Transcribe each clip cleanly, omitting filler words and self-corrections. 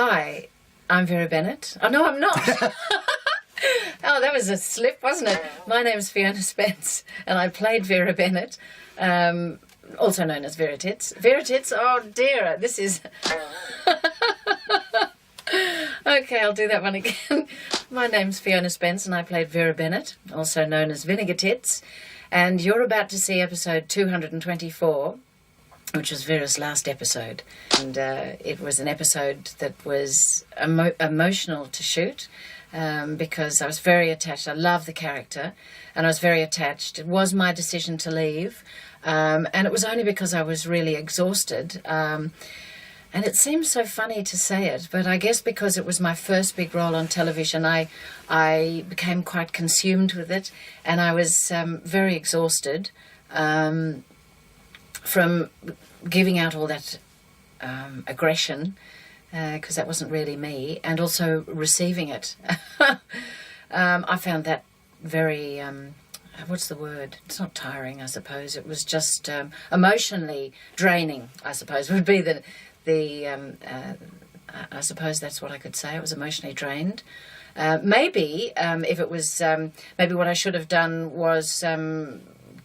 Hi, I'm Vera Bennett. Oh, no, I'm not. Oh, that was a slip, wasn't it? My name's Fiona Spence, and I played Vera Bennett, also known as Vera Tits. Vera Tits, oh dear, this is... Okay, I'll do that one again. My name's Fiona Spence, and I played Vera Bennett, also known as Vinegar Tits, and you're about to see episode 224, which was Vera's last episode. And it was an episode that was emotional to shoot, because I was very attached. I love the character, and I was very attached. It was my decision to leave, and it was only because I was really exhausted. And it seems so funny to say it, but I guess because it was my first big role on television, I became quite consumed with it, and I was very exhausted from giving out all that aggression, because that wasn't really me, and also receiving it. I found that very, what's the word? It's not tiring, I suppose. It was just emotionally draining, I suppose, would be I suppose that's what I could say. I was emotionally drained. Maybe if it was, maybe what I should have done was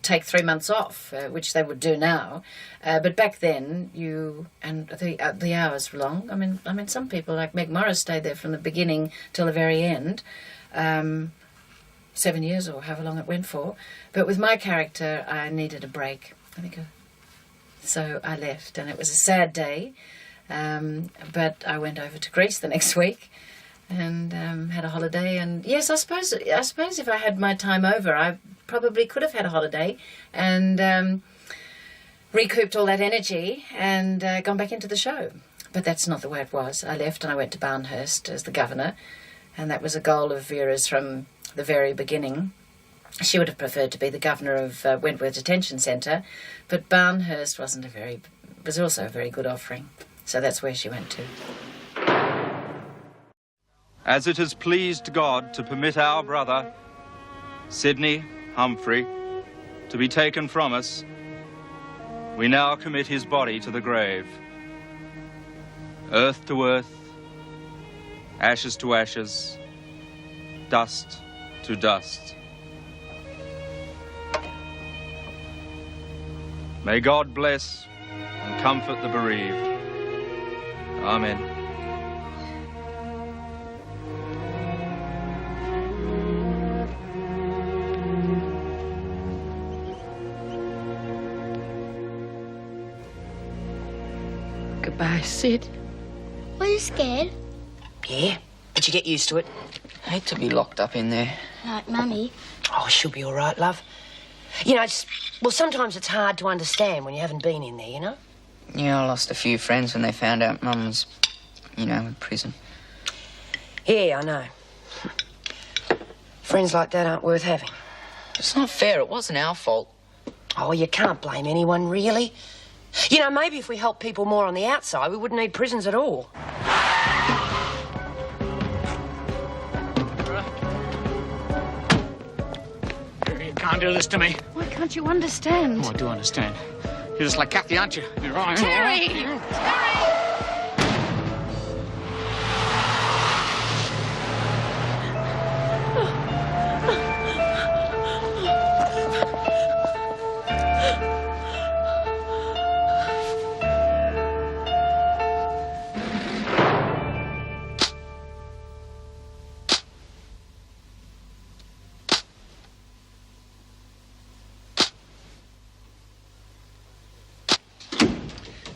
take 3 months off, which they would do now. But back then, the hours were long. I mean, some people like Meg Morris stayed there from the beginning till the very end, 7 years or however long it went for. But with my character, I needed a break. I think. So I left, and it was a sad day. But I went over to Greece the next week and had a holiday. And yes, I suppose if I had my time over, I probably could have had a holiday and recouped all that energy and gone back into the show. But that's not the way it was. I left and I went to Barnhurst as the governor, and that was a goal of Vera's from the very beginning. She would have preferred to be the governor of Wentworth Detention Centre, but Barnhurst was also a very good offering. So that's where she went to. As it has pleased God to permit our brother, Sidney Humphrey, to be taken from us, we now commit his body to the grave. Earth to earth, ashes to ashes, dust to dust. May God bless and comfort the bereaved. Amen. Goodbye, Sid. Were you scared? Yeah, but you get used to it. I hate to be locked up in there. Like Mummy. Oh, she'll be all right, love. You know, sometimes it's hard to understand when you haven't been in there, you know? Yeah, I lost a few friends when they found out Mum was, in prison. Yeah, I know. Friends like that aren't worth having. It's not fair. It wasn't our fault. Oh, you can't blame anyone, really. You know, maybe if we helped people more on the outside, we wouldn't need prisons at all. You can't do this to me. Why can't you understand? Oh, I do understand. You're just like Kathy, aren't you? Terry! Terry!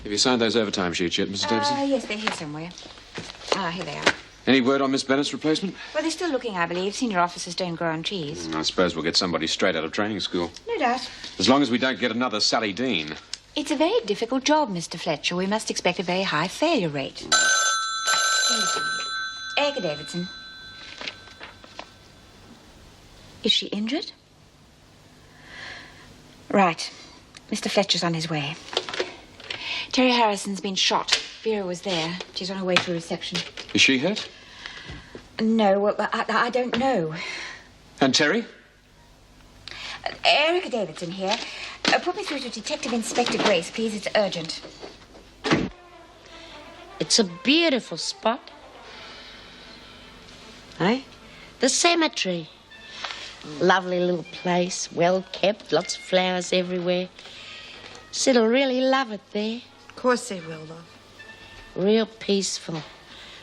Have you signed those overtime sheets yet, Mrs. Davison? Yes, they're here somewhere. Here they are. Any word on Miss Bennett's replacement? Well, they're still looking, I believe. Senior officers don't grow on trees. I suppose we'll get somebody straight out of training school. No doubt. As long as we don't get another Sally Dean. It's a very difficult job, Mr. Fletcher. We must expect a very high failure rate. Erica Davidson. Is she injured? Right. Mr. Fletcher's on his way. Terry Harrison's been shot. Vera was there. She's on her way to a reception. Is she hurt? No, well, I don't know. And Terry? Erica Davidson here. Put me through to Detective Inspector Grace, please. It's urgent. It's a beautiful spot. Eh? The cemetery. Lovely little place, well kept, lots of flowers everywhere. Sid'll really love it there. Of course they will, love. Real peaceful.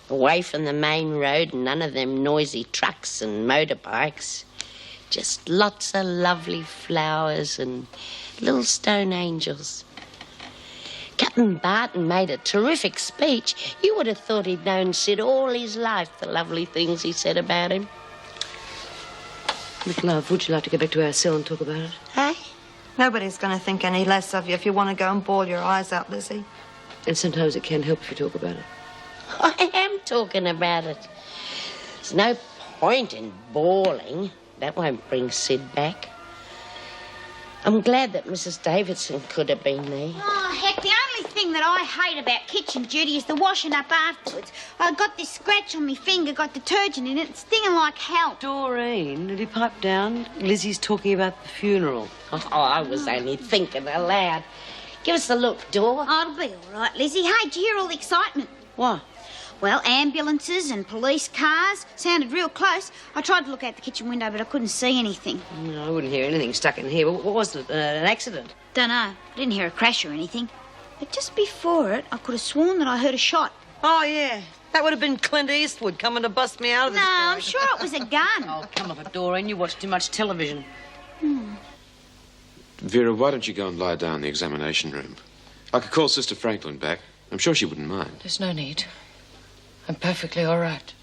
Away from the main road and none of them noisy trucks and motorbikes. Just lots of lovely flowers and little stone angels. Captain Barton made a terrific speech. You would have thought he'd known Sid all his life, the lovely things he said about him. Look, love, would you like to go back to our cell and talk about it? Hey? Nobody's going to think any less of you if you want to go and bawl your eyes out, Lizzie. And sometimes it can help if you talk about it. I am talking about it. There's no point in bawling. That won't bring Sid back. I'm glad that Mrs. Davidson could have been there. Oh, heck, the only thing that I hate about kitchen duty is the washing up afterwards. I got this scratch on my finger, got detergent in it, it's stinging like hell. Doreen, did you pipe down? Lizzie's talking about the funeral. Oh, I was only thinking aloud. Give us a look, Dor. Oh, it'll be all right, Lizzie. Hey, did you hear all the excitement? What? Well, ambulances and police cars sounded real close. I tried to look out the kitchen window, but I couldn't see anything. No, I wouldn't hear anything stuck in here. What was it? An accident? Dunno. I didn't hear a crash or anything. But just before it, I could have sworn that I heard a shot. Oh, yeah. That would have been Clint Eastwood coming to bust me out of No, this I'm place. sure it was a gun. Oh, come on, Doreen. You watch too much television. Vera, why don't you go and lie down in the examination room? I could call Sister Franklin back. I'm sure she wouldn't mind. There's no need. I'm perfectly all right.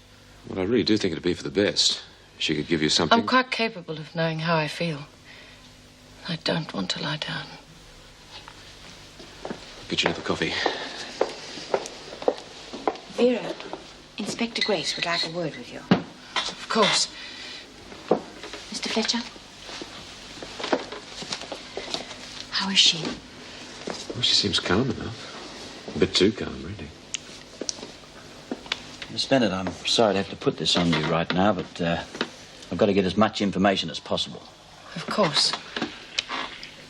Well, I really do think it'd be for the best. She could give you something. I'm quite capable of knowing how I feel. I don't want to lie down. Get you another coffee. Vera, Inspector Grace would like a word with you. Of course. Mr. Fletcher? How is she? Well, she seems calm enough. A bit too calm, really. Miss Bennett, I'm sorry to have to put this on you right now, but I've got to get as much information as possible. Of course.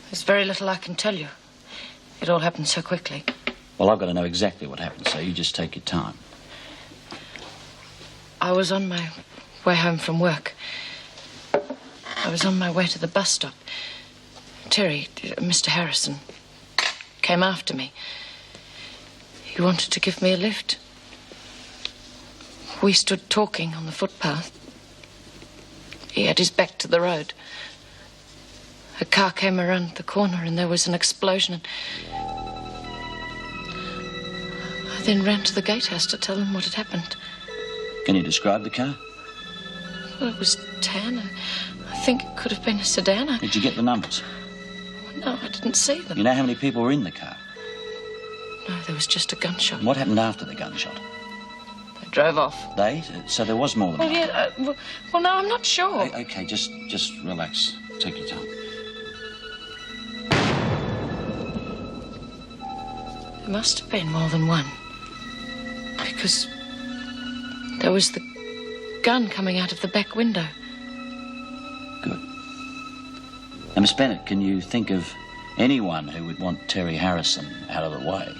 There's very little I can tell you. It all happened so quickly. Well, I've got to know exactly what happened, so you just take your time. I was on my way home from work. I was on my way to the bus stop. Terry, Mr. Harrison, came after me. He wanted to give me a lift. We stood talking on the footpath. He had his back to the road. A car came around the corner and there was an explosion. I then ran to the gatehouse to tell them what had happened. Can you describe the car? Well, it was tan. I think it could have been a sedan. Did you get the numbers? No, I didn't see them. You know how many people were in the car? No, there was just a gunshot. And what happened after the gunshot? They drove off. They? So there was more than Well, one? yeah, well, no, I'm not sure. Okay, just relax. Take your time. There must have been more than one. Because there was the gun coming out of the back window. Good. Now, Miss Bennett, can you think of anyone who would want Terry Harrison out of the way?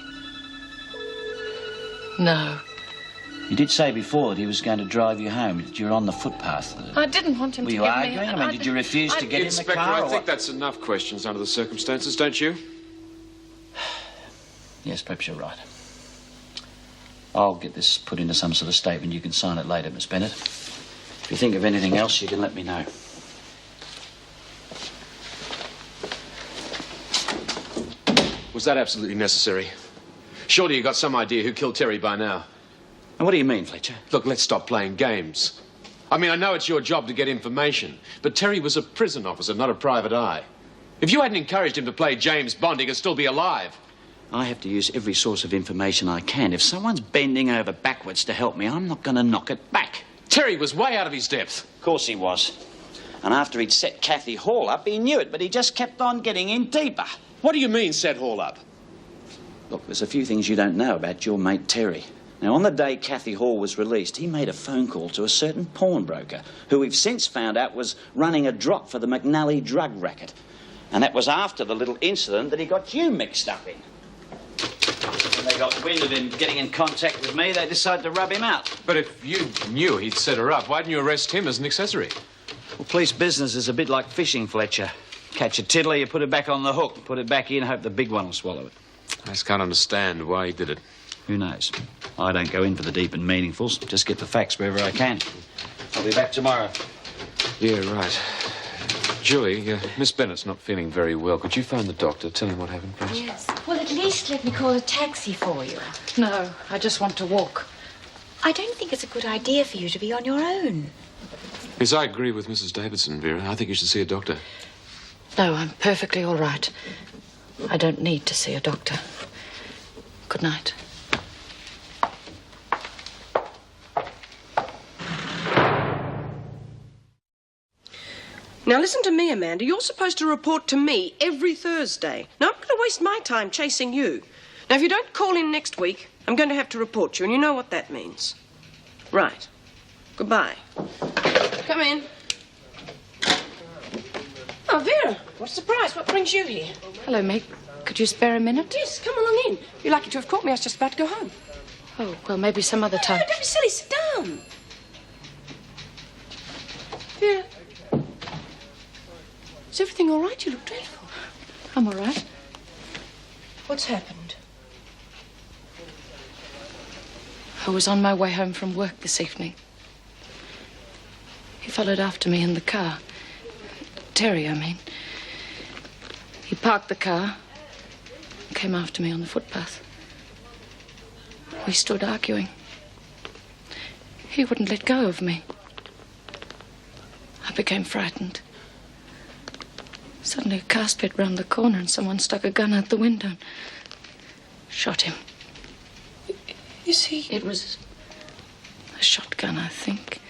No. You did say before that he was going to drive you home, that you were on the footpath. I didn't want him Were to you give arguing? me... I mean, did you refuse to get in the Inspector, car? I or think what? that's enough questions under the circumstances, don't you? Yes, perhaps you're right. I'll get this put into some sort of statement. You can sign it later, Miss Bennett. If you think of anything else, you can let me know. Was that absolutely necessary? Surely you got some idea who killed Terry by now. And what do you mean, Fletcher? Look, let's stop playing games. I mean, I know it's your job to get information, but Terry was a prison officer, not a private eye. If you hadn't encouraged him to play James Bond, he could still be alive. I have to use every source of information I can. If someone's bending over backwards to help me, I'm not going to knock it back. Terry was way out of his depth. Of course he was. And after he'd set Kathy Hall up, he knew it, but he just kept on getting in deeper. What do you mean, set Hall up? Look, there's a few things you don't know about your mate Terry. Now, on the day Kathy Hall was released, he made a phone call to a certain pawnbroker who we've since found out was running a drop for the McNally drug racket. And that was after the little incident that he got you mixed up in. And they got wind of him getting in contact with me, they decided to rub him out. But if you knew he'd set her up, why didn't you arrest him as an accessory? Well, police business is a bit like fishing, Fletcher. Catch a tiddler, you put it back on the hook. Put it back in, hope the big one will swallow it. I just can't understand why he did it. Who knows? I don't go in for the deep and meaningfuls. Just get the facts wherever I can. I'll be back tomorrow. Yeah, right. Julie, Miss Bennett's not feeling very well. Could you phone the doctor? Tell him what happened, please. Yes. Well, at least let me call a taxi for you. No, I just want to walk. I don't think it's a good idea for you to be on your own. Yes, I agree with Mrs. Davidson, Vera. I think you should see a doctor. No, I'm perfectly all right. I don't need to see a doctor. Good night. Now, listen to me, Amanda. You're supposed to report to me every Thursday. Now, I'm going to waste my time chasing you. Now, if you don't call in next week, I'm going to have to report you, and you know what that means. Right. Goodbye. Come in. Oh, Vera, what a surprise. What brings you here? Hello, Meg. Could you spare a minute? Yes, come along in. You're lucky to have caught me. I was just about to go home. Oh, well, maybe some other time. No, don't be silly. Sit down. Vera. Is everything all right? You look dreadful. I'm all right. What's happened? I was on my way home from work this evening. He followed after me in the car. Terry, I mean. He parked the car and came after me on the footpath. We stood arguing. He wouldn't let go of me. I became frightened. Suddenly a car sped round the corner and someone stuck a gun out the window and shot him. Is he? It was a shotgun, I think.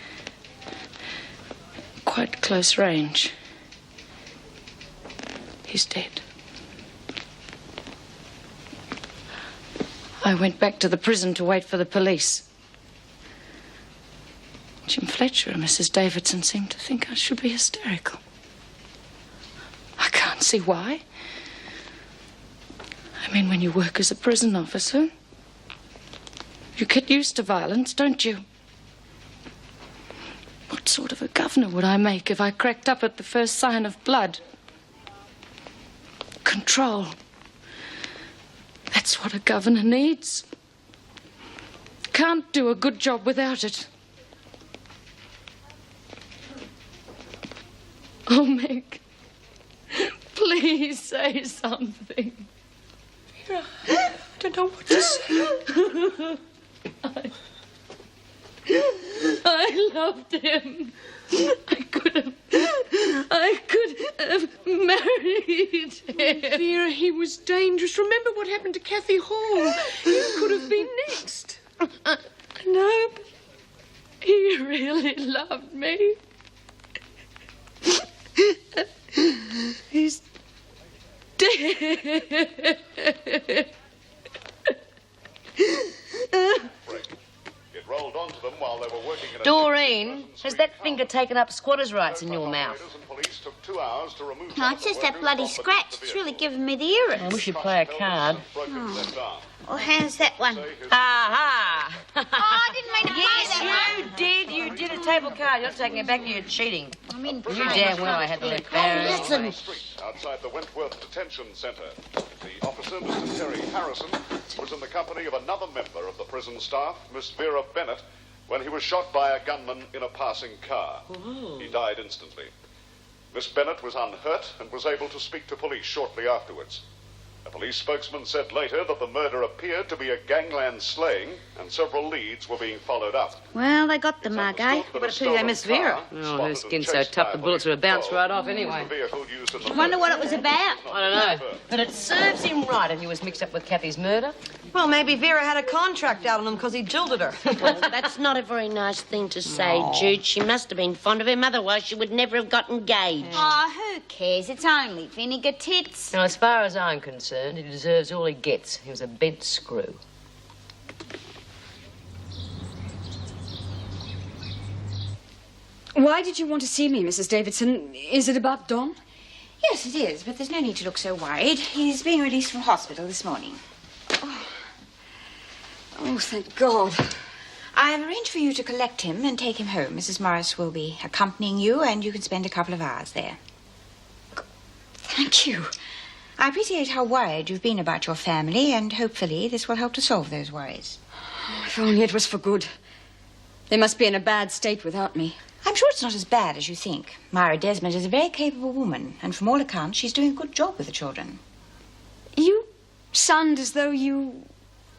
Quite close range. He's dead. I went back to the prison to wait for the police. Jim Fletcher and Mrs. Davidson seemed to think I should be hysterical. I can't see why. I mean, when you work as a prison officer, you get used to violence, don't you? What sort of a governor would I make if I cracked up at the first sign of blood? Control. That's what a governor needs. Can't do a good job without it. Oh, Meg, please say something. Vera, I don't know what to say. I loved him. I could have married him. Vera, he was dangerous. Remember what happened to Cathy Hall? You could have been next. I know, but he really loved me. He's dead. It rolled onto them while they were working in a... Doreen, has that finger taken up squatters' rights in your mouth? Police took 2 hours to remove... No, it's just that bloody scratch. It's really giving me the irrits. I wish you'd play a card. Well, how's that one? Ha-ha! Oh, I didn't mean to play that one. You did. You did a table card. You're taking it back to your cheating. I'm in You damn well I had to let Barry. Listen. Outside the Wentworth Detention Centre, the officer, Mr. Terry Harrison, was in the company of another member of the prison staff, Miss Vera Bennett, when he was shot by a gunman in a passing car. He died instantly. Miss Bennett was unhurt and was able to speak to police shortly afterwards. A police spokesman said later that the murder appeared to be a gangland slaying and several leads were being followed up. Well, they got the mug, eh? What a pity they missed Vera. Oh, her skin's so tough the bullets would have bounced right off anyway. Wonder what it was about. I don't know. But it serves him right if he was mixed up with Cathy's murder. Well, maybe Vera had a contract out on him because he jilted her. Well, that's not a very nice thing to say, Jude. She must have been fond of him, otherwise she would never have got engaged. Oh, who cares? It's only vinegar tits. Now, as far as I'm concerned, he deserves all he gets. He was a bent screw. Why did you want to see me, Mrs. Davidson? Is it about Don? Yes, it is, but there's no need to look so worried. He's being released from hospital this morning. Oh, thank God. I've arranged for you to collect him and take him home. Mrs. Morris will be accompanying you, and you can spend a couple of hours there. Thank you. I appreciate how worried you've been about your family, and hopefully this will help to solve those worries. Oh, if only it was for good. They must be in a bad state without me. I'm sure it's not as bad as you think. Myra Desmond is a very capable woman, and from all accounts, she's doing a good job with the children. You sound as though you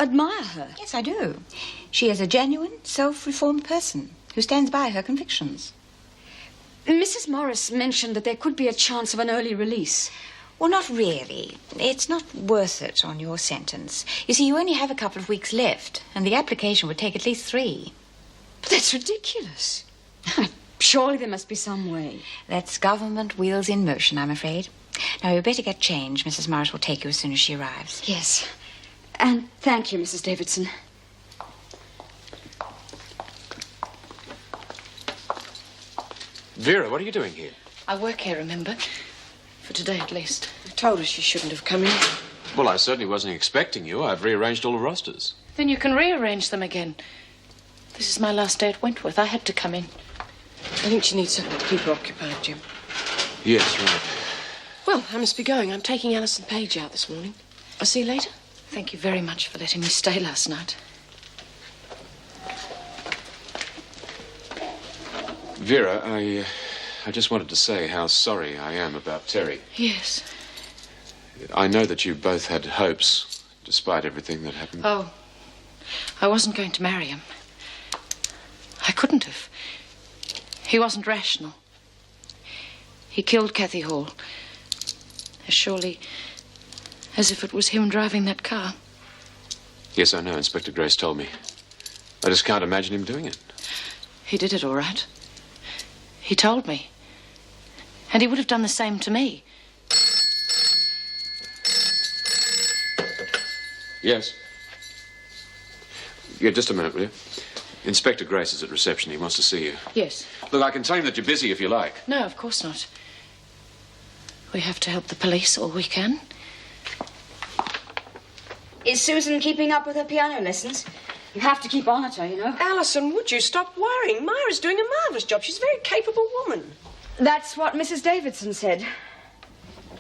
admire her. Yes, I do. She is a genuine, self-reformed person who stands by her convictions. Mrs. Morris mentioned that there could be a chance of an early release. Well, not really. It's not worth it on your sentence. You see, you only have a couple of weeks left, and the application would take at least 3. But that's ridiculous. Surely there must be some way. That's government wheels in motion, I'm afraid. Now, you better get changed. Mrs. Morris will take you as soon as she arrives. Yes. And thank you, Mrs. Davidson. Vera, what are you doing here? I work here, remember? For today, at least. You told us you shouldn't have come in. Well, I certainly wasn't expecting you. I've rearranged all the rosters. Then you can rearrange them again. This is my last day at Wentworth. I had to come in. I think she needs something to keep her occupied, Jim. Yes, right. Well, I must be going. I'm taking Alison Page out this morning. I'll see you later. Thank you very much for letting me stay last night. Vera, I just wanted to say how sorry I am about Terry. Yes. I know that you both had hopes, despite everything that happened. Oh, I wasn't going to marry him. I couldn't have. He wasn't rational. He killed Cathy Hall. As surely as if it was him driving that car. Yes, I know. Inspector Grace told me. I just can't imagine him doing it. He did it all right. He told me. And he would have done the same to me. Yes. Yeah, just a minute, will you? Inspector Grace is at reception. He wants to see you. Yes. Look, I can tell him that you're busy if you like. No, of course not. We have to help the police all we can. Is Susan keeping up with her piano lessons? You have to keep on at her, you know. Alison, would you stop worrying? Myra's doing a marvellous job. She's a very capable woman. That's what Mrs. Davidson said.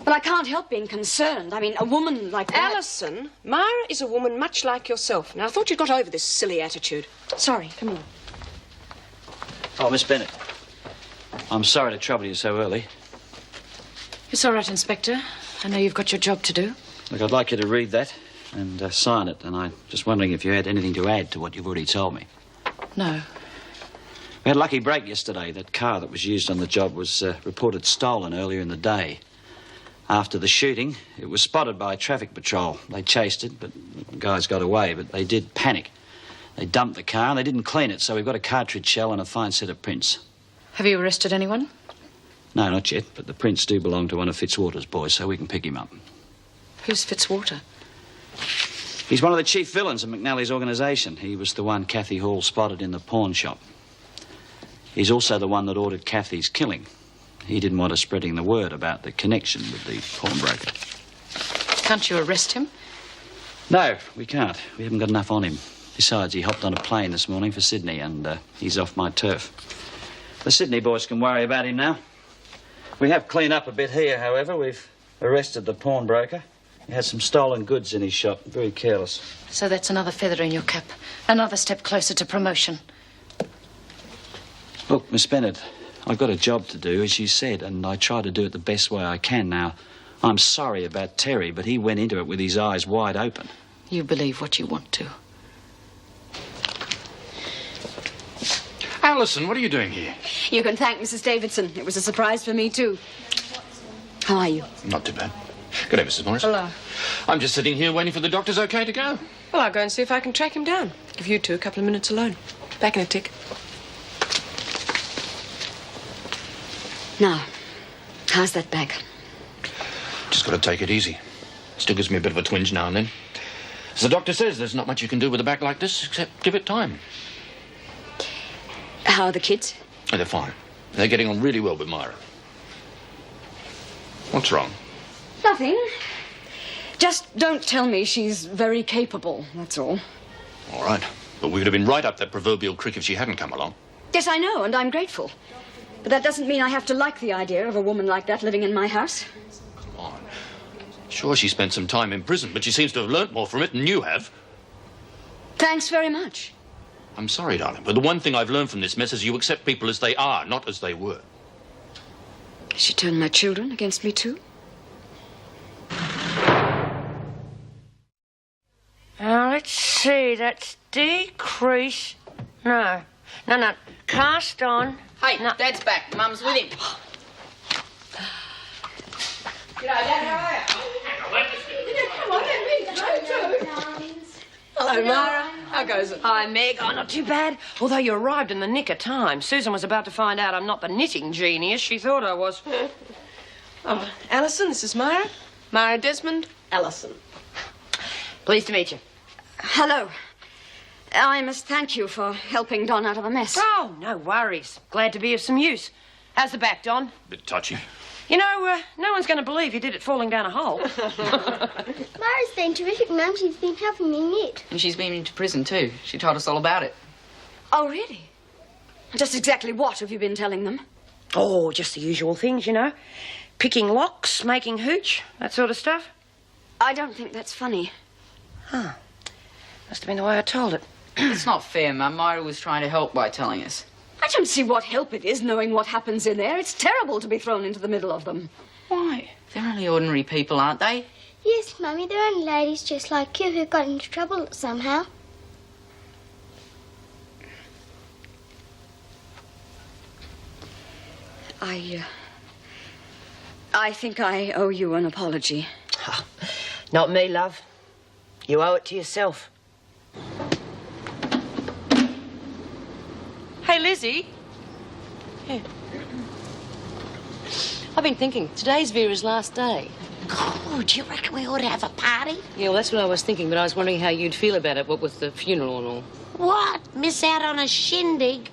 But I can't help being concerned. I mean, a woman like that... Alison, Myra is a woman much like yourself. Now, I thought you got over this silly attitude. Sorry, come on. Oh, Miss Bennett. I'm sorry to trouble you so early. It's all right, Inspector. I know you've got your job to do. Look, I'd like you to read that and sign it, and I'm just wondering if you had anything to add to what you've already told me. No. We had a lucky break yesterday. That car that was used on the job was reported stolen earlier in the day. After the shooting, it was spotted by traffic patrol. They chased it, but the guys got away, but they did panic. They dumped the car and they didn't clean it, so we've got a cartridge shell and a fine set of prints. Have you arrested anyone? No, not yet, but the prints do belong to one of Fitzwater's boys, so we can pick him up. Who's Fitzwater? He's one of the chief villains of McNally's organisation. He was the one Cathy Hall spotted in the pawn shop. He's also the one that ordered Cathy's killing. He didn't want us spreading the word about the connection with the pawnbroker. Can't you arrest him? No, we can't. We haven't got enough on him. Besides, he hopped on a plane this morning for Sydney, and he's off my turf. The Sydney boys can worry about him now. We have cleaned up a bit here, however. We've arrested the pawnbroker. He had some stolen goods in his shop. Very careless. So that's another feather in your cap. Another step closer to promotion. Look, Miss Bennett, I've got a job to do, as you said, and I try to do it the best way I can. Now, I'm sorry about Terry, but he went into it with his eyes wide open. You believe what you want to. Alison, what are you doing here? You can thank Mrs. Davidson. It was a surprise for me, too. How are you? Not too bad. Good day, Mrs. Morris. Hello. I'm just sitting here waiting for the doctor's okay to go. Well, I'll go and see if I can track him down. Give you two a couple of minutes alone. Back in a tick. Now, how's that back? Just got to take it easy. Still gives me a bit of a twinge now and then. As the doctor says, there's not much you can do with a back like this except give it time. How are the kids? Oh, they're fine. They're getting on really well with Myra. What's wrong? Nothing. Just don't tell me she's very capable, that's all. All right. But we would have been right up that proverbial creek if she hadn't come along. Yes, I know, and I'm grateful. But that doesn't mean I have to like the idea of a woman like that living in my house. Come on. Sure, she spent some time in prison, but she seems to have learnt more from it than you have. Thanks very much. I'm sorry, darling, but the one thing I've learned from this mess is you accept people as they are, not as they were. She turned my children against me, too? Now, let's see. That's decrease. No. Cast on. Hey, no. Dad's back. Mum's with him. G'day, Dad. How are you? Come on, let me go. Hello, Mara. How goes it? Hi, Meg. Oh, not too bad. Although you arrived in the nick of time. Susan was about to find out I'm not the knitting genius she thought I was. Oh, Alison, this is Myra. Myra Desmond, Alison. Pleased to meet you. Hello. I must thank you for helping Don out of a mess. Oh, no worries. Glad to be of some use. How's the back, Don? Bit touchy. You know, no one's going to believe you did it falling down a hole. Mara's been terrific, Mum. She's been helping me knit. And she's been into prison too. She told us all about it. Oh, really? Just exactly what have you been telling them? Oh, just the usual things, you know. Picking locks, making hooch, that sort of stuff. I don't think that's funny. Huh. Must have been the way I told it. It's not fair, Mum. Myra was trying to help by telling us. I don't see what help it is knowing what happens in there. It's terrible to be thrown into the middle of them. Why? They're only ordinary people, aren't they? Yes, Mummy, they're only ladies just like you who got into trouble somehow. I think I owe you an apology. Not me, love. You owe it to yourself. Hey, Lizzie. Here. I've been thinking, today's Vera's last day. Oh, do you reckon we ought to have a party? Yeah, well, that's what I was thinking, but I was wondering how you'd feel about it, what with the funeral and all. What? Miss out on a shindig?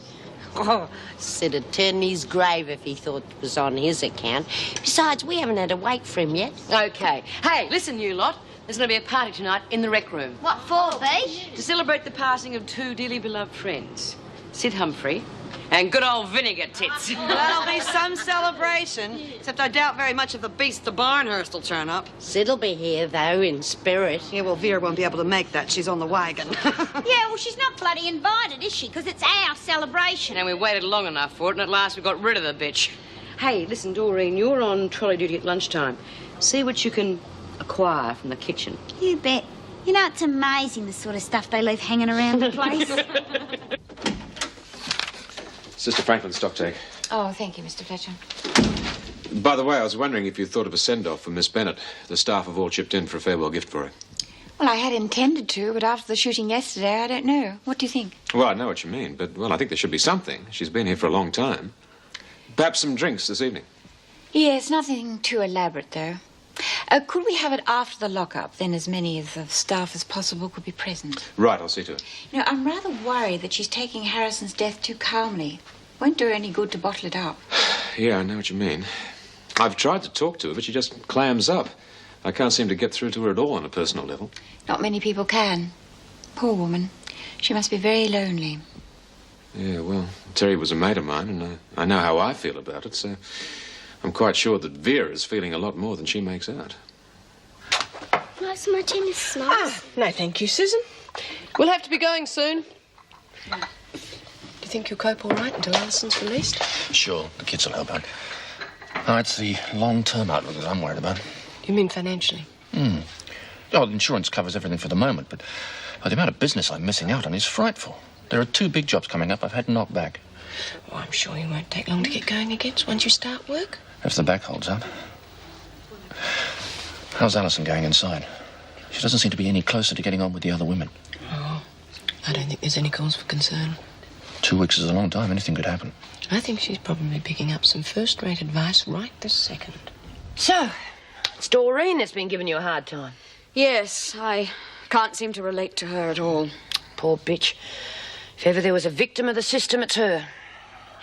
Oh, Sid would turn his grave if he thought it was on his account. Besides, we haven't had to wait for him yet. Okay. Hey, listen, you lot. There's going to be a party tonight in the rec room. What for, Beach? To celebrate the passing of two dearly beloved friends, Sid Humphrey and good old Vinegar Tits. Well, that'll be some celebration. Except I doubt very much if the beast the Barnhurst will turn up. Sid'll be here, though, in spirit. Yeah, well, Vera won't be able to make that. She's on the wagon. Yeah, well, she's not bloody invited, is she? Because it's our celebration. And we waited long enough for it, and at last we got rid of the bitch. Hey, listen, Doreen, you're on trolley duty at lunchtime. See what you can acquire from the kitchen. You bet. You know, it's amazing the sort of stuff they leave hanging around the place. Sister Franklin's stock take. Oh, thank you, Mr. Fletcher. By the way, I was wondering if you thought of a send-off for Miss Bennett. The staff have all chipped in for a farewell gift for her. Well, I had intended to, but after the shooting yesterday, I don't know. What do you think? Well, I know what you mean, but, well, I think there should be something. She's been here for a long time. Perhaps some drinks this evening. Yes, nothing too elaborate, though. Could we have it after the lockup? Then as many of the staff as possible could be present. Right, I'll see to it. You know, I'm rather worried that she's taking Harrison's death too calmly. Won't do her any good to bottle it up. Yeah, I know what you mean. I've tried to talk to her, but she just clams up. I can't seem to get through to her at all on a personal level. Not many people can. Poor woman. She must be very lonely. Yeah, well, Terry was a mate of mine, and I know how I feel about it, so I'm quite sure that Vera's feeling a lot more than she makes out. Nice martini, nice. Ah, no, thank you, Susan. We'll have to be going soon. Do you think you'll cope all right until Alison's released? Sure, the kids will help out. No, it's the long-term outlook that I'm worried about. You mean financially? Oh, the insurance covers everything for the moment, but the amount of business I'm missing out on is frightful. There are 2 big jobs coming up I've had knocked back. Oh, I'm sure you won't take long to get going again once you start work. If the back holds up. How's Alison going inside? She doesn't seem to be any closer to getting on with the other women. Oh, I don't think there's any cause for concern. 2 weeks is a long time. Anything could happen. I think she's probably picking up some first-rate advice right this second. So, it's Doreen that's been giving you a hard time. Yes, I can't seem to relate to her at all. Poor bitch. If ever there was a victim of the system, it's her.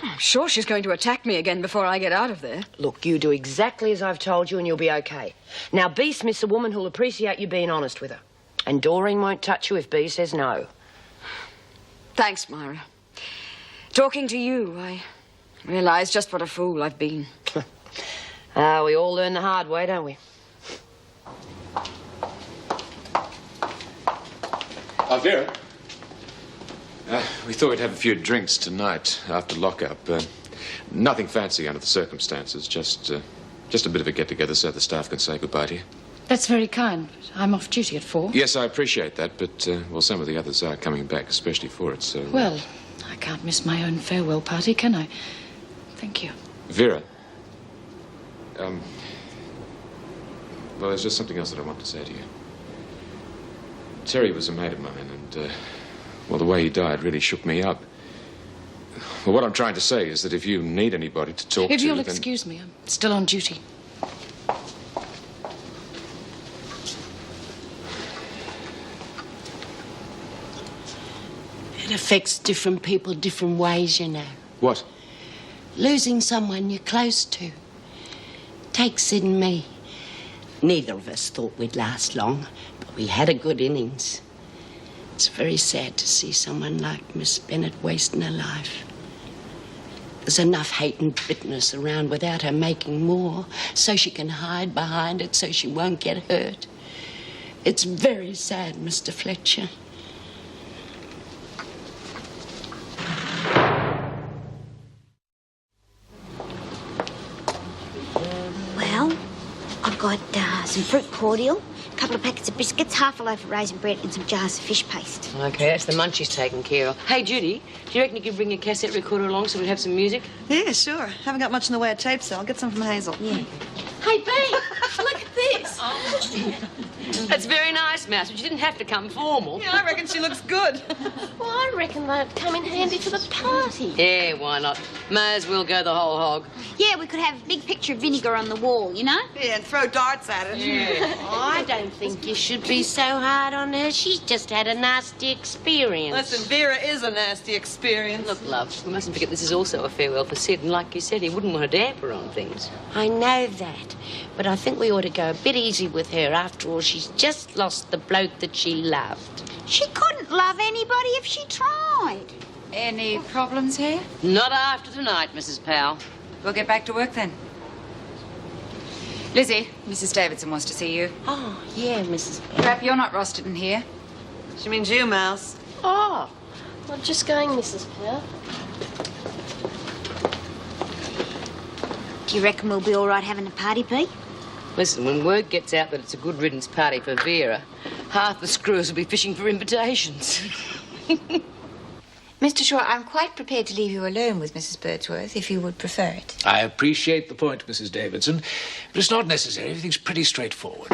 I'm sure she's going to attack me again before I get out of there. Look, you do exactly as I've told you and you'll be okay. Now, B Smith's a woman who'll appreciate you being honest with her. And Doreen won't touch you if B says no. Thanks, Myra. Talking to you, I realise just what a fool I've been. We all learn the hard way, don't we? Vera. We thought we'd have a few drinks tonight after lockup. Nothing fancy under the circumstances. Just a bit of a get-together so the staff can say goodbye to you. That's very kind. I'm off duty at 4. Yes, I appreciate that, but, well, some of the others are coming back, especially for it, so... Well, I can't miss my own farewell party, can I? Thank you. Vera. Well, there's just something else that I want to say to you. Terry was a mate of mine, and, well, the way he died really shook me up. Well, what I'm trying to say is that if you need anybody to talk to... If you'll then... excuse me, I'm still on duty. It affects different people different ways, you know. What? Losing someone you're close to. Take Sid and me. Neither of us thought we'd last long, but we had a good innings. It's very sad to see someone like Miss Bennett wasting her life. There's enough hate and bitterness around without her making more, so she can hide behind it so she won't get hurt. It's very sad, Mr. Fletcher. Well, I've got some fruit cordial, a couple of packets of biscuits, half a loaf of raisin bread and some jars of fish paste. Okay, that's the munchies taken care of. Hey, Judy, do you reckon you could bring your cassette recorder along so we'd have some music? Yeah, sure. Haven't got much in the way of tapes, so I'll get some from Hazel. Yeah. Hey, Bea, look at this. That's very nice, Mouse, but you didn't have to come formal. Yeah, I reckon she looks good. Well, I reckon they'd come in handy for the party. Yeah, why not? May as well go the whole hog. Yeah, we could have a big picture of vinegar on the wall, you know? Yeah, and throw darts at it. Yeah. I don't think you should be so hard on her. She's just had a nasty experience. Listen, Vera is a nasty experience. Look, love, we mustn't forget this is also a farewell for Sid, and like you said, he wouldn't want to damper on things. I know that, but I think we ought to go a bit easy with her. After all, she's just lost the bloke that she loved. She couldn't love anybody if she tried. Any problems here? Not after tonight, Mrs. Powell. We'll get back to work then. Lizzie, Mrs. Davidson wants to see you. Oh, yeah, Mrs. Powell. Crap, you're not rostered in here. She means you, Mouse. Oh, I'm just going, Mrs. Powell. Do you reckon we'll be all right having a party, Pete? Listen, when word gets out that it's a good riddance party for Vera, half the screws will be fishing for invitations. Mr. Shaw, I'm quite prepared to leave you alone with Mrs. Birdsworth, if you would prefer it. I appreciate the point, Mrs. Davidson, but it's not necessary. Everything's pretty straightforward.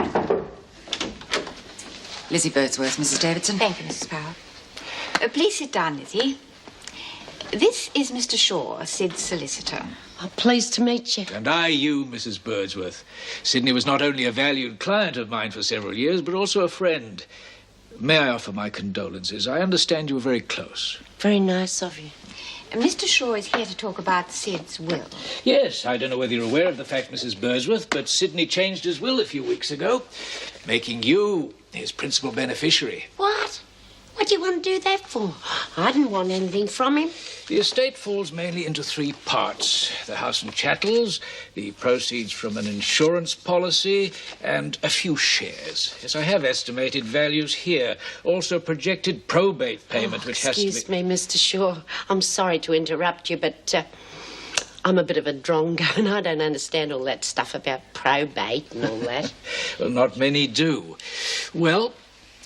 Lizzie Birdsworth, Mrs. Davidson. Thank you, Mrs. Powell. Please sit down, Lizzie. This is Mr. Shaw, Sid's solicitor. I'm pleased to meet you. And you, Mrs. Birdsworth. Sydney was not only a valued client of mine for several years, but also a friend. May I offer my condolences? I understand you were very close. Very nice of you. Mr. Shaw is here to talk about Sid's will. Yes, I don't know whether you're aware of the fact, Mrs. Birdsworth, but Sydney changed his will a few weeks ago, making you his principal beneficiary. What? What do you want to do that for? I didn't want anything from him. The estate falls mainly into 3 parts. The house and chattels, the proceeds from an insurance policy, and a few shares. Yes, I have estimated values here. Also projected probate payment, which has to be... Excuse me, Mr. Shaw. I'm sorry to interrupt you, but I'm a bit of a drongo, and I don't understand all that stuff about probate and all that. Well, not many do. Well...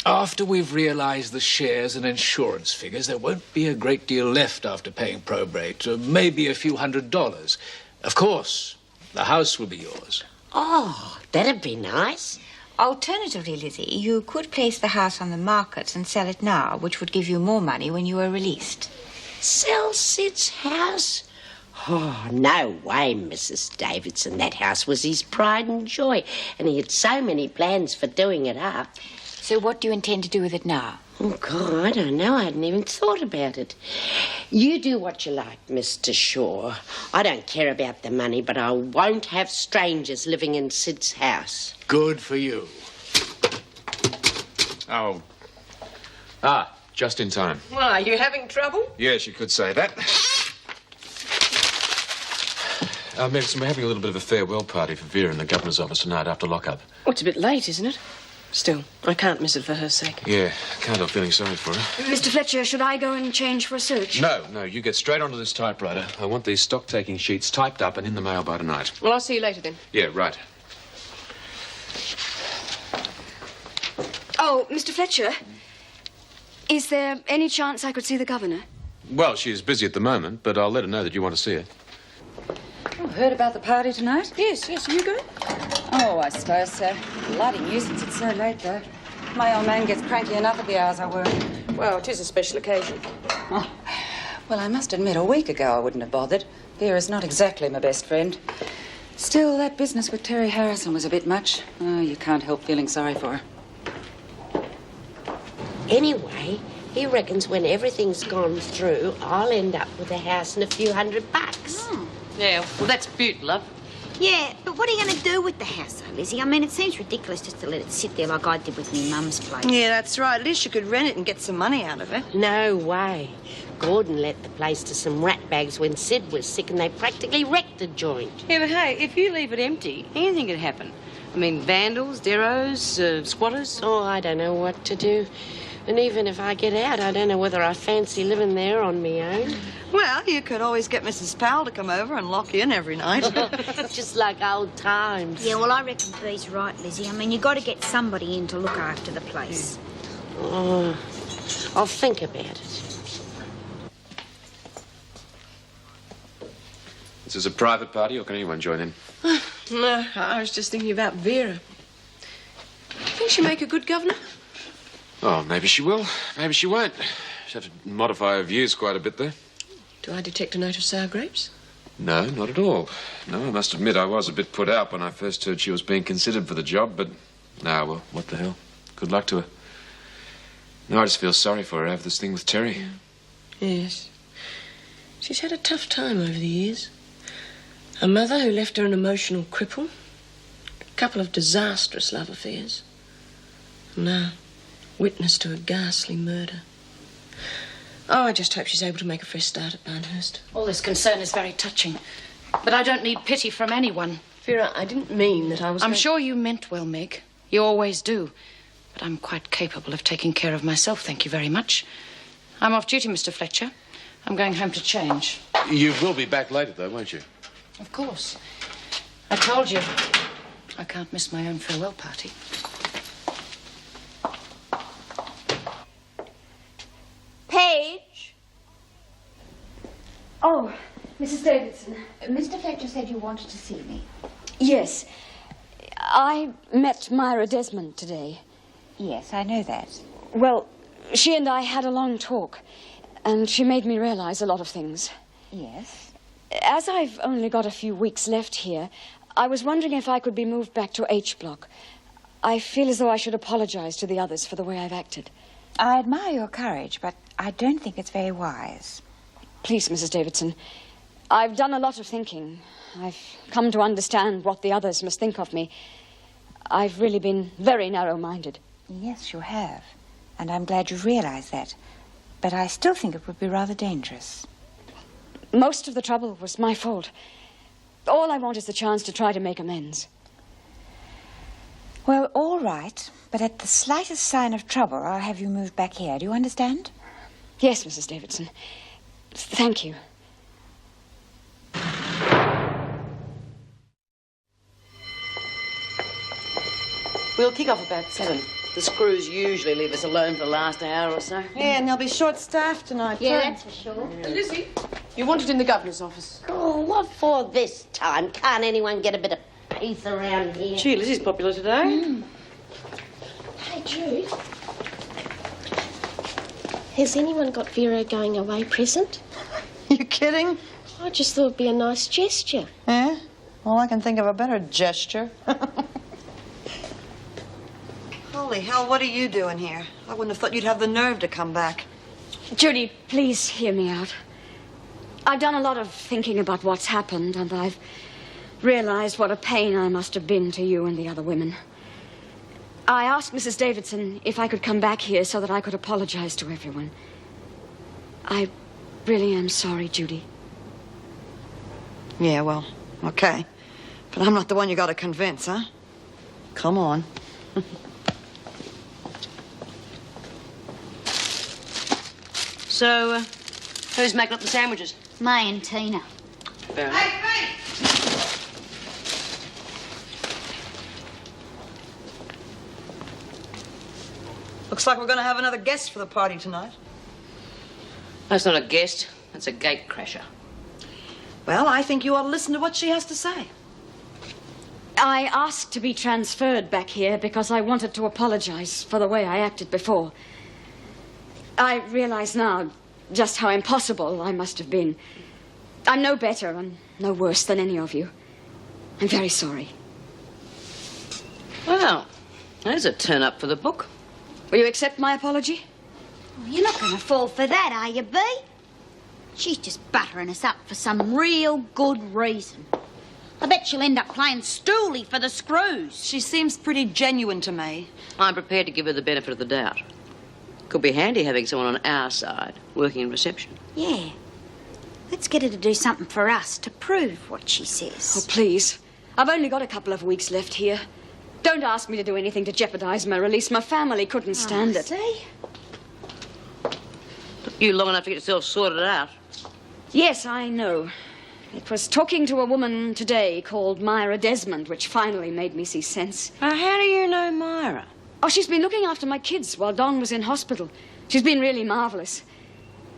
after we've realized the shares and insurance figures, there won't be a great deal left after paying probate. Maybe a few $100s. Of course, the house will be yours. Oh, that'd be nice. Alternatively, Lizzie, you could place the house on the market and sell it now, which would give you more money when you were released. Sell Sid's house? Oh, no way, Mrs. Davidson. That house was his pride and joy, and he had so many plans for doing it up. So what do you intend to do with it now? Oh, God, I don't know. I hadn't even thought about it. You do what you like, Mr. Shaw. I don't care about the money, but I won't have strangers living in Sid's house. Good for you. Oh. Just in time. Well, are you having trouble? Yes, you could say that. Medicine, we're having a little bit of a farewell party for Vera in the governor's office tonight after lockup. Oh, it's a bit late, isn't it? Still, I can't miss it for her sake. Yeah, can't help feeling sorry for her. Mr. Fletcher, should I go and change for a search? No, you get straight onto this typewriter. I want these stock-taking sheets typed up and in the mail by tonight. Well, I'll see you later then. Yeah, right. Oh, Mr. Fletcher, is there any chance I could see the governor? Well, she's busy at the moment, but I'll let her know that you want to see her. Oh, heard about the party tonight? Yes, are you going? Oh, I suppose so. Bloody nuisance it's so late, though. My old man gets cranky enough at the hours I work. Well, it is a special occasion. Oh, well, I must admit, a week ago I wouldn't have bothered. Vera's not exactly my best friend. Still, that business with Terry Harrison was a bit much. Oh, you can't help feeling sorry for her. Anyway, he reckons when everything's gone through, I'll end up with a house and a few $100. Oh. Yeah, well, that's beaut, love. Yeah, but what are you going to do with the house, though, Lizzie? I mean, it seems ridiculous just to let it sit there like I did with me mum's place. Yeah, that's right. At least you could rent it and get some money out of it. No way. Gordon let the place to some ratbags when Sid was sick and they practically wrecked the joint. Yeah, but hey, if you leave it empty, anything could happen. I mean, vandals, deros, squatters. Oh, I don't know what to do. And even if I get out, I don't know whether I fancy living there on my own. Well, you could always get Mrs. Powell to come over and lock you in every night. Just like old times. Yeah, well, I reckon Bee's right, Lizzie. I mean, you got to get somebody in to look after the place. Oh, I'll think about it. Is this a private party or can anyone join in? No, I was just thinking about Vera. Think she'll make a good governor? Oh, maybe she will. Maybe she won't. She'll have to modify her views quite a bit, though. Do I detect a note of sour grapes? No, not at all. No, I must admit I was a bit put out when I first heard she was being considered for the job, but... No, well, what the hell. Good luck to her. No, I just feel sorry for her after this thing with Terry. Yes. She's had a tough time over the years. A mother who left her an emotional cripple. A couple of disastrous love affairs. And now, witness to a ghastly murder. Oh, I just hope she's able to make a fresh start at Barnhurst. All this concern is very touching. But I don't need pity from anyone. Vera, I didn't mean that I was... I'm sure you meant well, Meg. You always do. But I'm quite capable of taking care of myself, thank you very much. I'm off duty, Mr. Fletcher. I'm going home to change. You will be back later, though, won't you? Of course. I told you. I can't miss my own farewell party. Paige? Oh, Mrs. Davidson. Mr. Fletcher said you wanted to see me. Yes. I met Myra Desmond today. Yes, I know that. Well, she and I had a long talk, and she made me realize a lot of things. Yes? As I've only got a few weeks left here, I was wondering if I could be moved back to H Block. I feel as though I should apologize to the others for the way I've acted. I admire your courage, but I don't think it's very wise. Please, Mrs. Davidson, I've done a lot of thinking. I've come to understand what the others must think of me. I've really been very narrow-minded. Yes, you have. And I'm glad you've realized that. But I still think it would be rather dangerous. Most of the trouble was my fault. All I want is the chance to try to make amends. Well, all right. But at the slightest sign of trouble, I'll have you moved back here. Do you understand? Yes, Mrs. Davidson. Thank you. We'll kick off about 7. The screws usually leave us alone for the last hour or so. Yeah, and they'll be short-staffed tonight, Yeah, too. that's for sure. Lizzie, you wanted in the governor's office. Oh, what for this time? Can't anyone get a bit of peace around here? Gee, Lizzie's popular today. Hey, Jude. Has anyone got Vera going away present? You kidding? I just thought it'd be a nice gesture. Yeah? Well, I can think of a better gesture. Holy hell, what are you doing here? I wouldn't have thought you'd have the nerve to come back. Judy, please hear me out. I've done a lot of thinking about what's happened, and I've realized what a pain I must have been to you and the other women. I asked Mrs. Davidson if I could come back here so that I could apologize to everyone. I really am sorry, Judy. Yeah, well, okay. But I'm not the one you got to convince, huh? Come on. So, who's making up the sandwiches? May and Tina. Fair enough. Looks like we're going to have another guest for the party tonight. That's not a guest. That's a gate crasher. Well, I think you ought to listen to what she has to say. I asked to be transferred back here because I wanted to apologize for the way I acted before. I realize now just how impossible I must have been. I'm no better and no worse than any of you. I'm very sorry. Well, there's a turn up for the book. Will you accept my apology? Well, you're not going to fall for that, are you, Bee? She's just buttering us up for some real good reason. I bet she'll end up playing stoolie for the screws. She seems pretty genuine to me. I'm prepared to give her the benefit of the doubt. Could be handy having someone on our side working in reception. Yeah. Let's get her to do something for us to prove what she says. Oh, please. I've only got a couple of weeks left here. Don't ask me to do anything to jeopardize my release. My family couldn't stand it. See? Took you long enough to get yourself sorted out. Yes, I know. It was talking to a woman today called Myra Desmond which finally made me see sense. How do you know Myra? Oh, she's been looking after my kids while Don was in hospital. She's been really marvelous.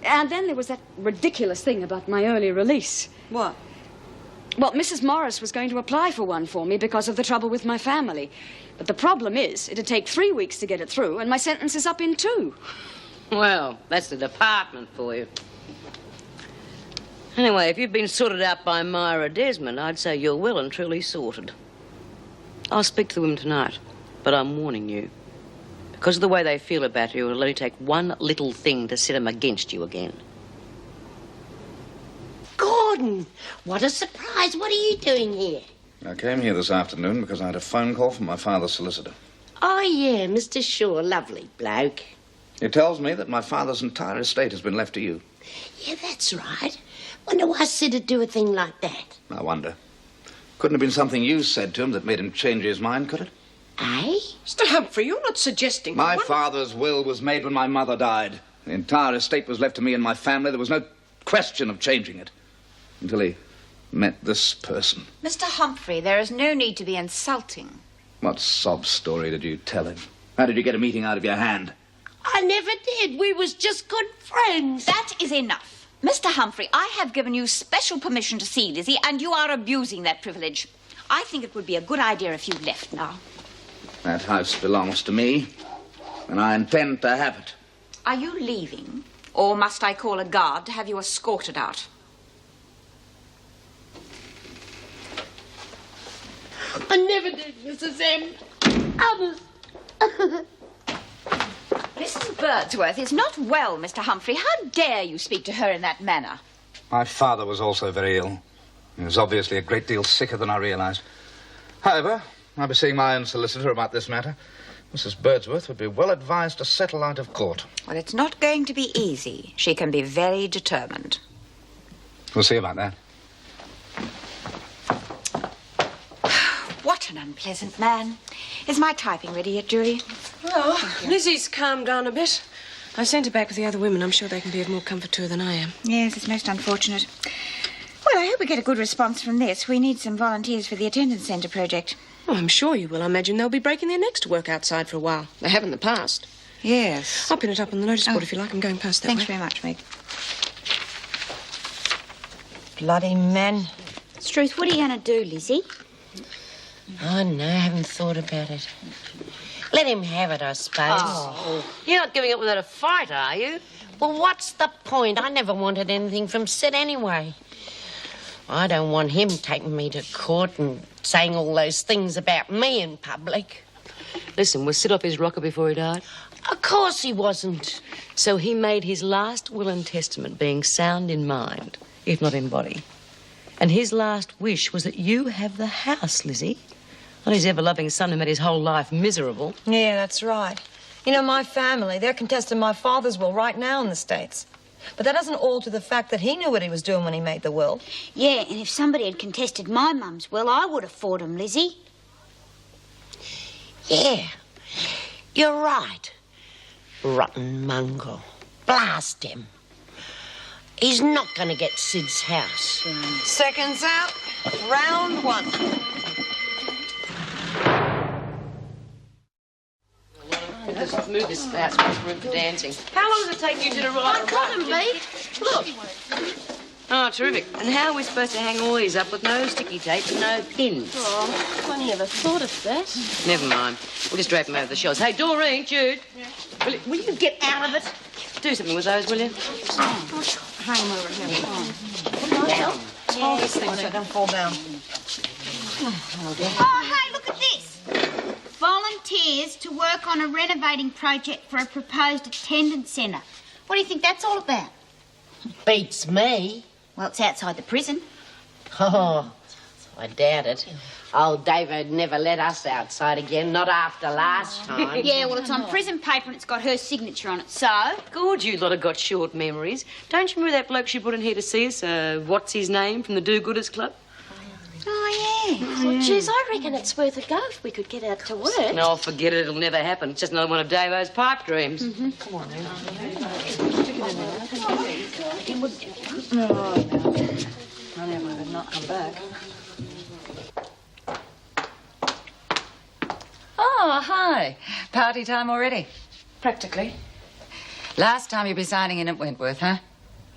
And then there was that ridiculous thing about my early release. What? Well, Mrs. Morris was going to apply for one for me because of the trouble with my family. But the problem is, it'd take 3 weeks to get it through, and my sentence is up in 2. Well, that's the department for you. Anyway, if you've been sorted out by Myra Desmond, I'd say you're well and truly sorted. I'll speak to the women tonight, but I'm warning you. Because of the way they feel about you, it'll only take one little thing to set them against you again. Gordon, what a surprise. What are you doing here? I came here this afternoon because I had a phone call from my father's solicitor. Oh, yeah, Mr. Shaw, lovely bloke. He tells me that my father's entire estate has been left to you. Yeah, that's right. Wonder why Sid'd do a thing like that. I wonder. Couldn't have been something you said to him that made him change his mind, could it? Eh? Mr. Humphrey, you're not suggesting... My father's will was made when my mother died. The entire estate was left to me and my family. There was no question of changing it. Until he met this person. Mr. Humphrey, there is no need to be insulting. What sob story did you tell him? How did you get a meeting out of your hand? I never did. We was just good friends. That is enough. Mr. Humphrey, I have given you special permission to see Lizzie, and you are abusing that privilege. I think it would be a good idea if you left now. That house belongs to me, and I intend to have it. Are you leaving, or must I call a guard to have you escorted out? I never did, Mrs. M. I was... Mrs. Birdsworth is not well, Mr. Humphrey. How dare you speak to her in that manner? My father was also very ill. He was obviously a great deal sicker than I realized. However, I'll be seeing my own solicitor about this matter. Mrs. Birdsworth would be well advised to settle out of court. Well, it's not going to be easy. She can be very determined. We'll see about that. What an unpleasant man. Is my typing ready yet, Julie? Well, Lizzie's calmed down a bit. I sent her back with the other women. I'm sure they can be of more comfort to her than I am. Yes, it's most unfortunate. Well, I hope we get a good response from this. We need some volunteers for the attendance centre project. Oh, I'm sure you will. I imagine they'll be breaking their necks to work outside for a while. They have in the past. Yes. I'll pin it up on the notice board if you like. I'm going past that Thanks way. very much, Meg. Bloody man. Struth, what are you going to do, Lizzie? Oh, no, I haven't thought about it. Let him have it, I suppose. Oh, you're not giving up without a fight, are you? Well, what's the point? I never wanted anything from Sid anyway. I don't want him taking me to court and saying all those things about me in public. Listen, was Sid off his rocker before he died? Of course he wasn't. So he made his last will and testament being sound in mind, if not in body. And his last wish was that you have the house, Lizzie. Not his ever-loving son who made his whole life miserable. Yeah, that's right. You know, my family, they're contesting my father's will right now in the States. But that doesn't alter the fact that he knew what he was doing when he made the will. Yeah, and if somebody had contested my mum's will, I would have fought him, Lizzie. Yeah, you're right. Rotten mongrel. Blast him. He's not going to get Sid's house. Seconds out. Round one. Let's move this house room for dancing. How long does it take you to arrive? I've got him beat. Look. Oh, terrific. And how are we supposed to hang all these up with no sticky tape and no pins? Oh, I never thought of that. Never mind. We'll just drape them over the shelves. Hey, Doreen, Jude, will you get out of it? Do something with those, will you? Hang them over here. Down. Oh, these things so don't fall down. Oh, hey, look at this. Volunteers to work on a renovating project for a proposed attendance centre. What do you think that's all about? Beats me. Well, it's outside the prison. Oh, I doubt it. Old David never let us outside again, not after last time. Yeah, well, it's on prison paper and it's got her signature on it, so... Good, you lot have got short memories. Don't you remember that bloke she put in here to see us? What's his name, from the Do-Gooders Club? Oh, yeah. Well, geez, I reckon it's worth a go if we could get out to work. No, forget it. It'll never happen. It's just another one of Davo's pipe dreams. Come on, then. I never would not come back. Oh, hi. Party time already? Practically. Last time you'll be signing in at Wentworth, huh?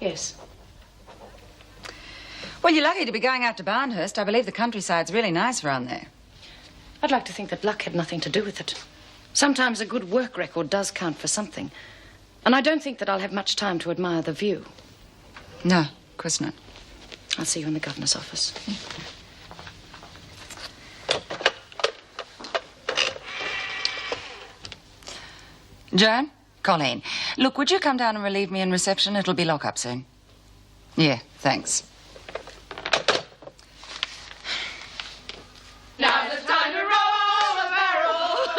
Yes. Well, you're lucky to be going out to Barnhurst. I believe the countryside's really nice around there. I'd like to think that luck had nothing to do with it. Sometimes a good work record does count for something. And I don't think that I'll have much time to admire the view. No, of course not. I'll see you in the governor's office. Joan? Colleen. Look, would you come down and relieve me in reception? It'll be lock-up soon. Yeah, thanks. Now's the time to roll a barrel.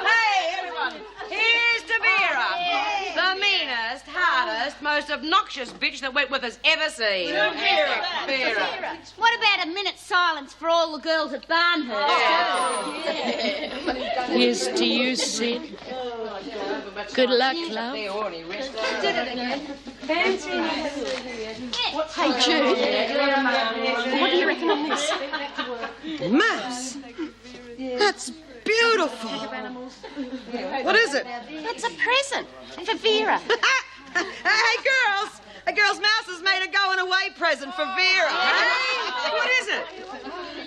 Hey, everyone. Here's to Vera. The meanest, hardest, most obnoxious bitch that Wentworth has ever seen. Vera. What about a minute's silence for all the girls at Barnhurst? Here's to you, Sid. Good luck, love. Hey, Jude. What do you reckon on this? Mass. That's beautiful. What is it? It's a present for Vera. Hey, girls. A girl's mouse has made a going-away present for Vera. Hey, what is it?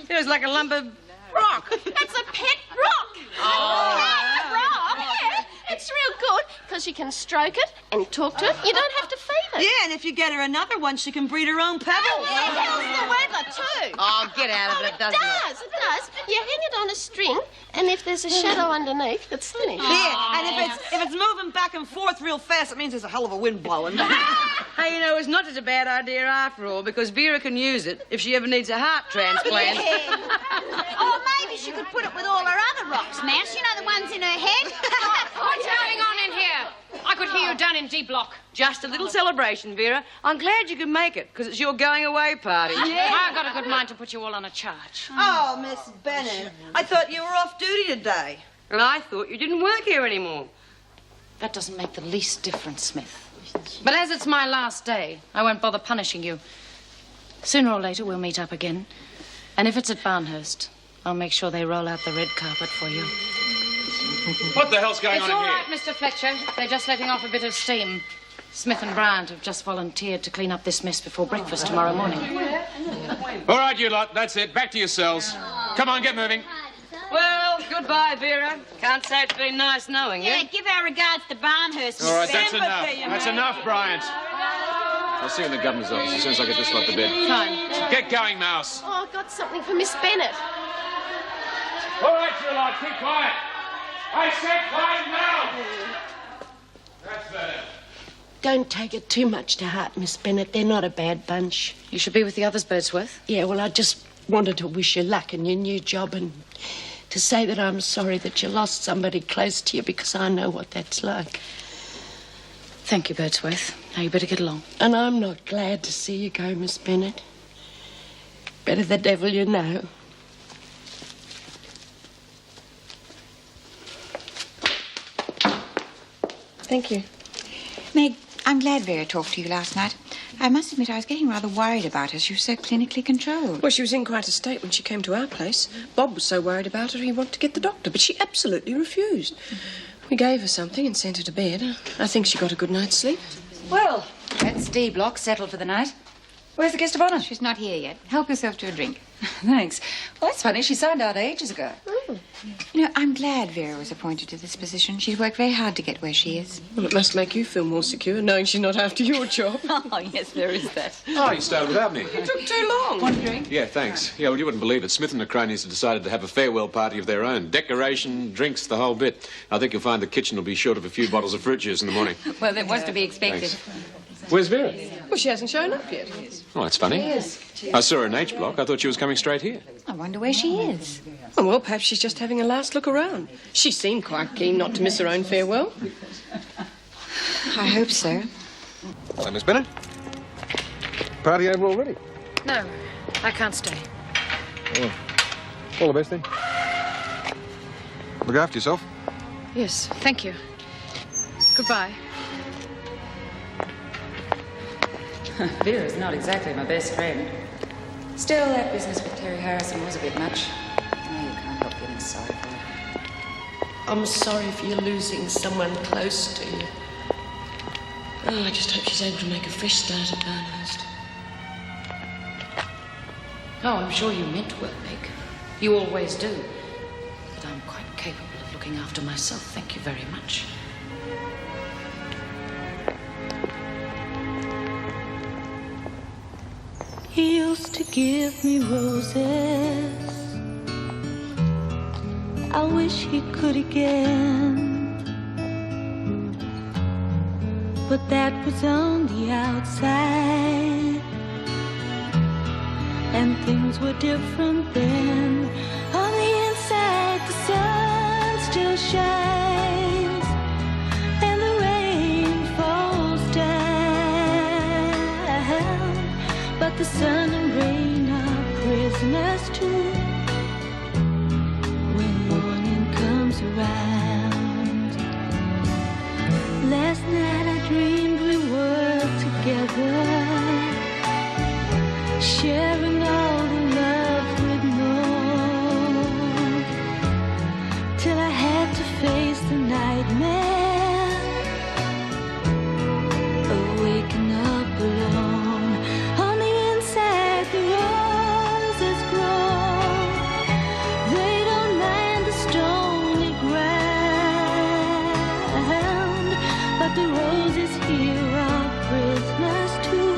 It was like a lump of rock. It's a pet rock. Oh. Yeah, rock. Yeah, it's real good because you can stroke it and talk to it. You don't have to feed it. Yeah, and if you get her another one, she can breed her own pebbles. Oh, yeah, it helps the weather too. Oh, get out of it, doesn't it? It does. You hang it on a string, and if there's a shadow underneath, it's finished. Yeah, and if it's moving back and forth real fast, it means there's a hell of a wind blowing. Hey, you know, it's not such a bad idea after all, because Vera can use it if she ever needs a heart transplant. Yeah. Or maybe she could put it with all her other rocks, Mouse. You know, the ones in her head. What's going on in here? I could hear you down in D block. Just a little celebration, Vera. I'm glad you could make it, because it's your going-away party. I've got a good mind to put you all on a charge. Oh, Miss Bennett, I thought you were off duty today. And I thought you didn't work here anymore. That doesn't make the least difference, Smith. But as it's my last day, I won't bother punishing you. Sooner or later, we'll meet up again. And if it's at Barnhurst, I'll make sure they roll out the red carpet for you. What the hell's going It's on in all here? right, Mr. Fletcher. They're just letting off a bit of steam. Smith and Bryant have just volunteered to clean up this mess before breakfast tomorrow morning. All right, you lot, that's it. Back to your cells. Come on, get moving. Well, goodbye, Vera. Can't say it's been nice knowing you. Yeah, give our regards to Barnhurst. All right, that's enough. Sympathy, you That's know. enough, Bryant. I'll see you in the governor's office as soon as I get this lot to bed. Fine. Get going, Mouse. Oh, I've got something for Miss Bennett. All right, you lot, keep quiet. I said quiet now. That's better. don't take it too much to heart, Miss Bennett. They're not a bad bunch. You should be with the others, Birdsworth. Yeah, well, I just wanted to wish you luck in your new job and to say that I'm sorry that you lost somebody close to you, because I know what that's like. Thank you, Birdsworth. Now you better get along. And I'm not glad to see you go, Miss Bennett. Better the devil you know. Thank you. Meg, I'm glad Vera talked to you last night. I must admit I was getting rather worried about her. She was so clinically controlled. Well, she was in quite a state when she came to our place. Bob was so worried about her he wanted to get the doctor, but she absolutely refused. We gave her something and sent her to bed. I think she got a good night's sleep. Well, that's D block settled for the night. Where's the guest of honour? She's not here yet. Help yourself to a drink. Thanks. Well, that's funny. She signed out ages ago. You know, I'm glad Vera was appointed to this position. She's worked very hard to get where she is. Well, it must make you feel more secure, knowing she's not after your job. Oh, yes, there is that. Oh, you started without me. You took too long. One drink? Yeah, thanks. Yeah, well, you wouldn't believe it. Smith and the cronies have decided to have a farewell party of their own. Decoration, drinks, the whole bit. I think you'll find the kitchen will be short of a few bottles of fruit juice in the morning. Well, that was to be expected. Thanks. Where's Vera? Well, she hasn't shown up yet. Oh, that's funny. Yes. I saw her in H block. I thought she was coming straight here. I wonder where she is. Oh, well, perhaps she's just having a last look around. She seemed quite keen not to miss her own farewell. I hope so. Hello, Miss Bennett. Party over already? No, I can't stay. Oh. All the best, then. Look after yourself. Yes, thank you. Goodbye. Vera's not exactly my best friend. Still, that business with Terry Harrison was a bit much. Oh, you can't help feeling sorry for her. I'm sorry for you losing someone close to you. Oh, I just hope she's able to make a fresh start at Barnhurst. Oh, I'm sure you meant well, Meg. You always do. But I'm quite capable of looking after myself. Thank you very much. He used to give me roses. I wish he could again. But that was on the outside, and things were different then. On the inside, the sun still shines, and the rain falls down. But the sun and rain are prisoners too when morning comes around. Last night I dreamed we were together, sharing all the love we'd known, till I had to face the nightmare of waking up alone. On the inside, the roses grow. They don't mind the stony ground, but the roses here are prisoners too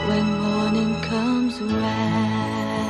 when morning comes around.